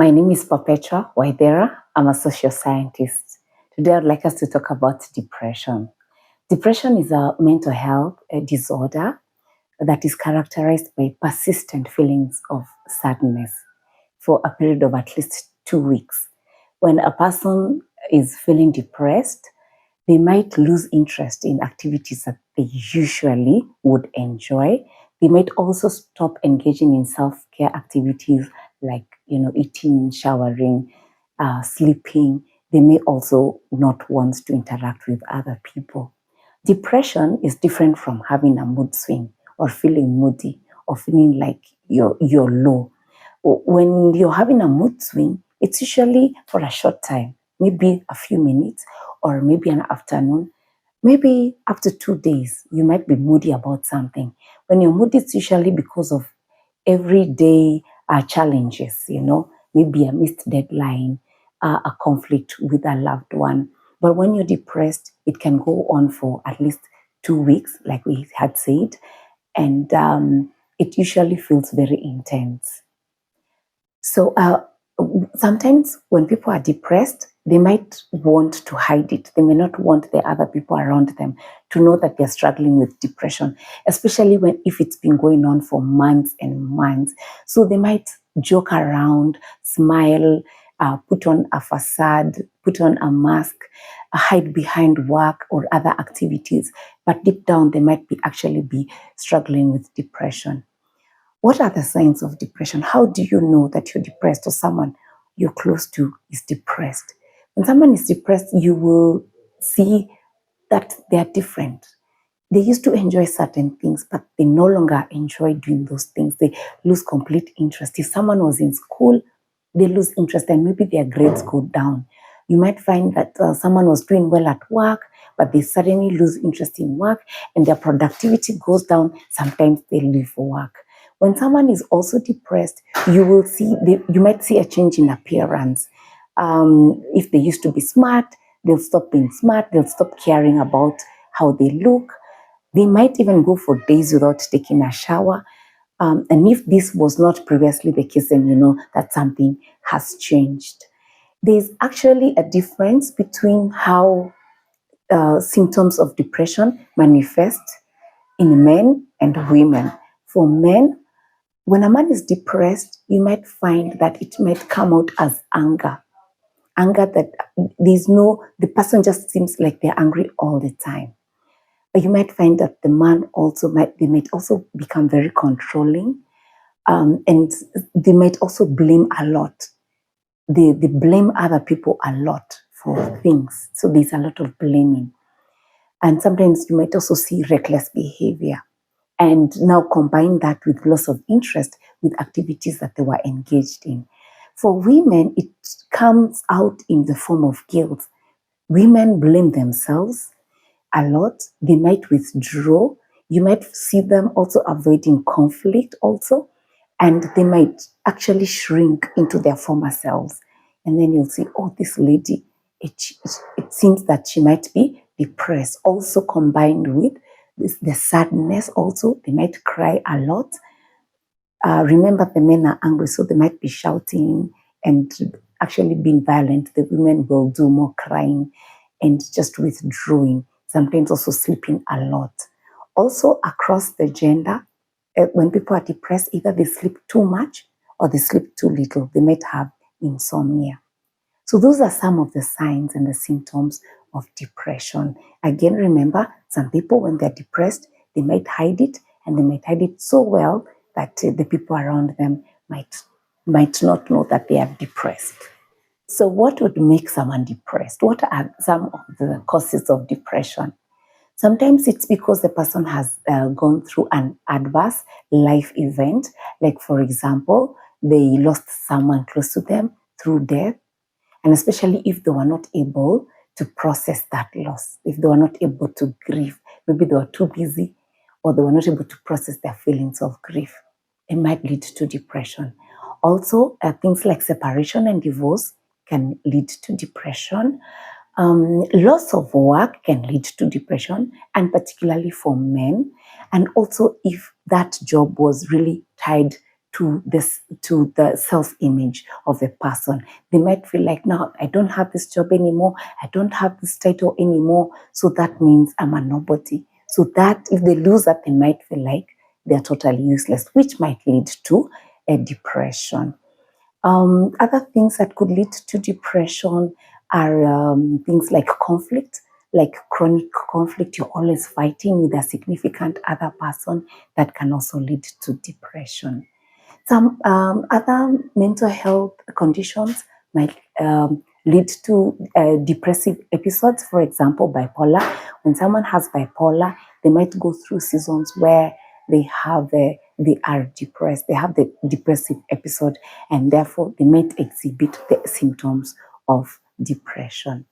My name is Perpetua Waidera. I'm a social scientist. Today, I'd like us to talk about depression. Depression is a mental health disorder that is characterized by persistent feelings of sadness for a period of at least 2 weeks. When a person is feeling depressed, they might lose interest in activities that they usually would enjoy. They might also stop engaging in self-care activities like, eating, showering, sleeping. They may also not want to interact with other people. Depression is different from having a mood swing or feeling moody or feeling like you're low. When you're having a mood swing, it's usually for a short time, maybe a few minutes or maybe an afternoon, maybe up to 2 days. You might be moody about something. When you're moody, it's usually because of everyday challenges, maybe a missed deadline, a conflict with a loved one. But when you're depressed, it can go on for at least 2 weeks, like we had said, and it usually feels very intense. So sometimes when people are depressed, they might want to hide it. They may not want the other people around them to know that they're struggling with depression, especially if it's been going on for months and months. So they might joke around, smile, put on a facade, put on a mask, hide behind work or other activities. But deep down, they might actually be struggling with depression. What are the signs of depression? How do you know that you're depressed or someone you're close to is depressed? When someone is depressed, you will see that they are different. They used to enjoy certain things, but they no longer enjoy doing those things. They lose complete interest. If someone was in school, they lose interest and maybe their grades go down. You might find that someone was doing well at work, but they suddenly lose interest in work and their productivity goes down. Sometimes they leave work. When someone is also depressed, you might see a change in appearance. If they used to be smart, they'll stop being smart. They'll stop caring about how they look. They might even go for days without taking a shower. And if this was not previously the case, then you know that something has changed. There's actually a difference between how symptoms of depression manifest in men and women. For men, when a man is depressed, you might find that it might come out as anger. Anger that the person just seems like they're angry all the time. But you might find that the man they might also become very controlling, and they might also blame a lot. They blame other people a lot for things. So there's a lot of blaming. And sometimes you might also see reckless behavior. And now combine that with loss of interest with activities that they were engaged in. For women, it comes out in the form of guilt. Women blame themselves a lot. They might withdraw. You might see them also avoiding conflict also. And they might actually shrink into their former selves. And then you'll see, oh, this lady, it seems that she might be depressed. Also combined with the sadness also. They might cry a lot. Remember, the men are angry, so they might be shouting and actually being violent. The women will do more crying and just withdrawing, sometimes also sleeping a lot. Also, across the gender, when people are depressed, either they sleep too much or they sleep too little. They might have insomnia. So those are some of the signs and the symptoms of depression. Again, remember, some people, when they're depressed, they might hide it, and they might hide it so well that the people around them might not know that they are depressed. So what would make someone depressed? What are some of the causes of depression? Sometimes it's because the person has gone through an adverse life event, like, for example, they lost someone close to them through death, and especially if they were not able to process that loss, if they were not able to grieve, maybe they were too busy or they were not able to process their feelings of grief, it might lead to depression. Also, things like separation and divorce can lead to depression. Loss of work can lead to depression, and particularly for men. And also if that job was really tied to the self-image of the person. They might feel like, now I don't have this job anymore, I don't have this title anymore, so that means I'm a nobody. So that if they lose that, they might feel like they're totally useless, which might lead to a depression. Other things that could lead to depression are things like conflict, like chronic conflict. You're always fighting with a significant other person. That can also lead to depression. Some other mental health conditions might lead to depressive episodes. For example, bipolar. When someone has bipolar, they might go through seasons where they are depressed. They have the depressive episode, and therefore they might exhibit the symptoms of depression.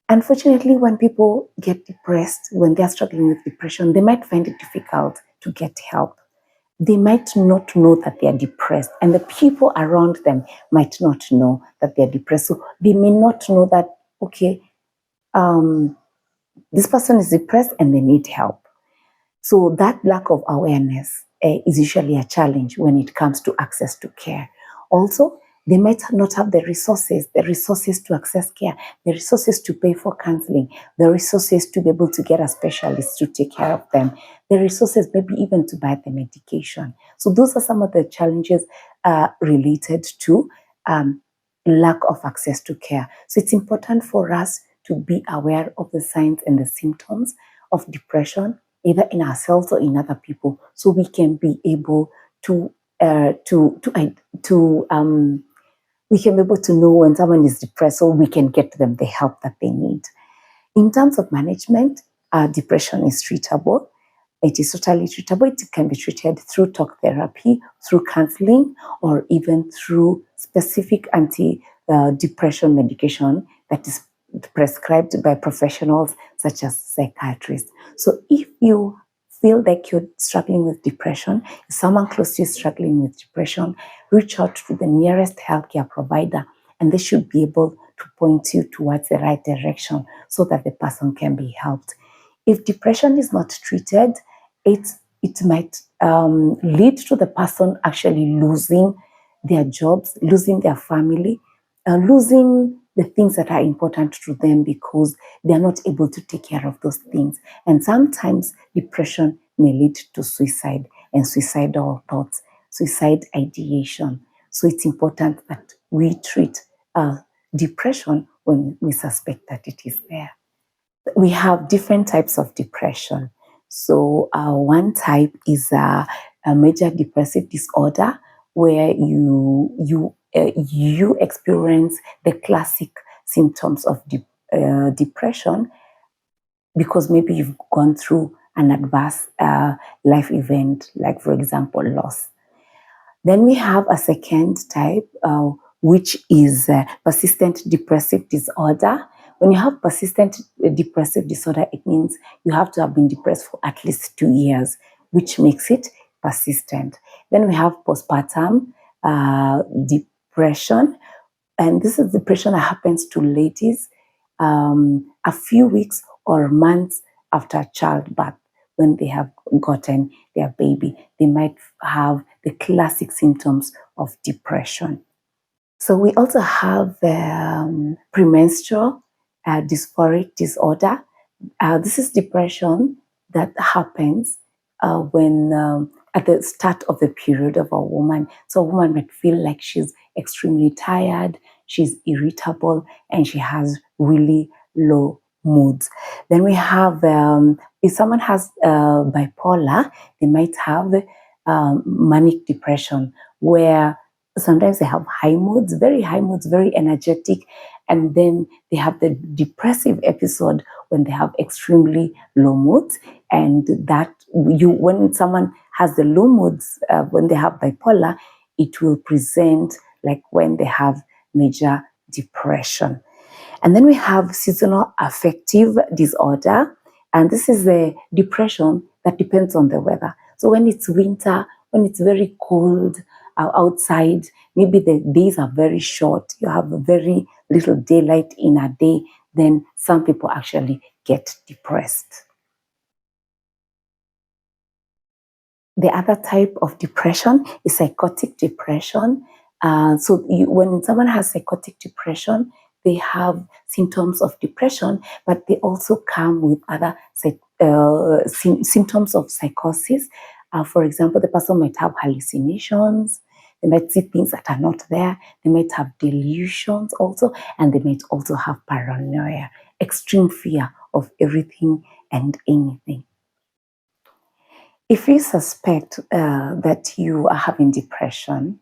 Unfortunately, when people get depressed, when they're struggling with depression, they might find it difficult to get help. They might not know that they are depressed, and the people around them might not know that they are depressed. So they may not know that, okay, this person is depressed and they need help. So that lack of awareness is usually a challenge when it comes to access to care. Also, they might not have the resources to access care, the resources to pay for counseling, the resources to be able to get a specialist to take care of them, the resources maybe even to buy the medication. So those are some of the challenges related to lack of access to care. So it's important for us to be aware of the signs and the symptoms of depression, either in ourselves or in other people, so we can be able to we can be able to know when someone is depressed, so we can get them the help that they need. In terms of management, depression is treatable. It is totally treatable. It can be treated through talk therapy, through counseling, or even through specific anti-depression medication that is prescribed by professionals such as psychiatrists. So if you feel like you're struggling with depression, if someone close to you is struggling with depression, reach out to the nearest healthcare provider, and they should be able to point you towards the right direction so that the person can be helped. If depression is not treated, it might lead to the person actually losing their jobs, losing their family, losing the things that are important to them because they're not able to take care of those things. And sometimes depression may lead to suicide and suicidal thoughts, suicide ideation. So it's important that we treat depression when we suspect that it is there. We have different types of depression. So one type is a major depressive disorder where you experience the classic symptoms of depression because maybe you've gone through an adverse life event, like for example loss. Then we have a second type, which is persistent depressive disorder. When you have persistent depressive disorder, it means you have to have been depressed for at least 2 years, which makes it persistent. Then we have postpartum depression, and this is depression that happens to ladies a few weeks or months after childbirth. When they have gotten their baby, they might have the classic symptoms of depression. So we also have premenstrual dysphoric disorder. This is depression that happens when at the start of the period of a woman. So a woman might feel like she's extremely tired, she's irritable, and she has really low moods. Then we have, if someone has bipolar, they might have manic depression, where sometimes they have high moods, very energetic, and then they have the depressive episode when they have extremely low moods. And that when someone has the low moods, when they have bipolar, it will present like when they have major depression. And then we have seasonal affective disorder. And this is a depression that depends on the weather. So when it's winter, when it's very cold outside, maybe the days are very short, you have very little daylight in a day, then some people actually get depressed. The other type of depression is psychotic depression. When someone has psychotic depression, they have symptoms of depression, but they also come with other symptoms of psychosis. For example, the person might have hallucinations, they might see things that are not there, they might have delusions also, and they might also have paranoia, extreme fear of everything and anything. If you suspect that you are having depression,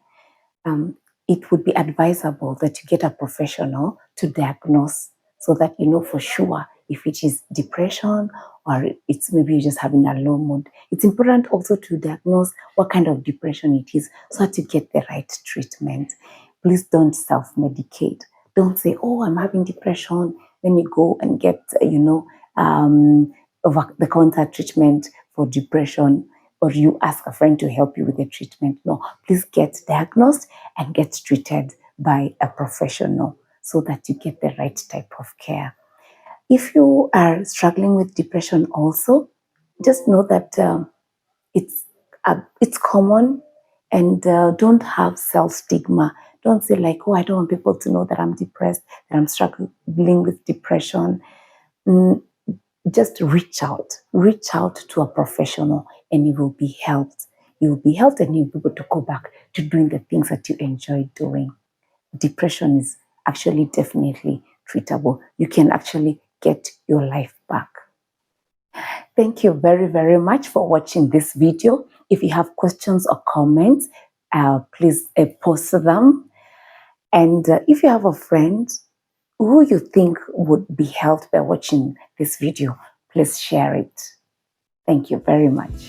it would be advisable that you get a professional to diagnose so that you know for sure if it is depression or it's maybe you're just having a low mood. It's important also to diagnose what kind of depression it is so that you get the right treatment. Please don't self-medicate. Don't say, oh, I'm having depression. Then you go and get, over-the-counter treatment for depression, or you ask a friend to help you with the treatment. No, please get diagnosed and get treated by a professional so that you get the right type of care. If you are struggling with depression also, just know that it's common, and don't have self-stigma. Don't say like, oh, I don't want people to know that I'm depressed, that I'm struggling with depression. Just reach out to a professional and you will be helped. You will be helped and you'll be able to go back to doing the things that you enjoy doing. Depression is actually definitely treatable. You can actually get your life back. Thank you very, very much for watching this video. If you have questions or comments, please post them. And if you have a friend who you think would be helped by watching this video, please share it. Thank you very much.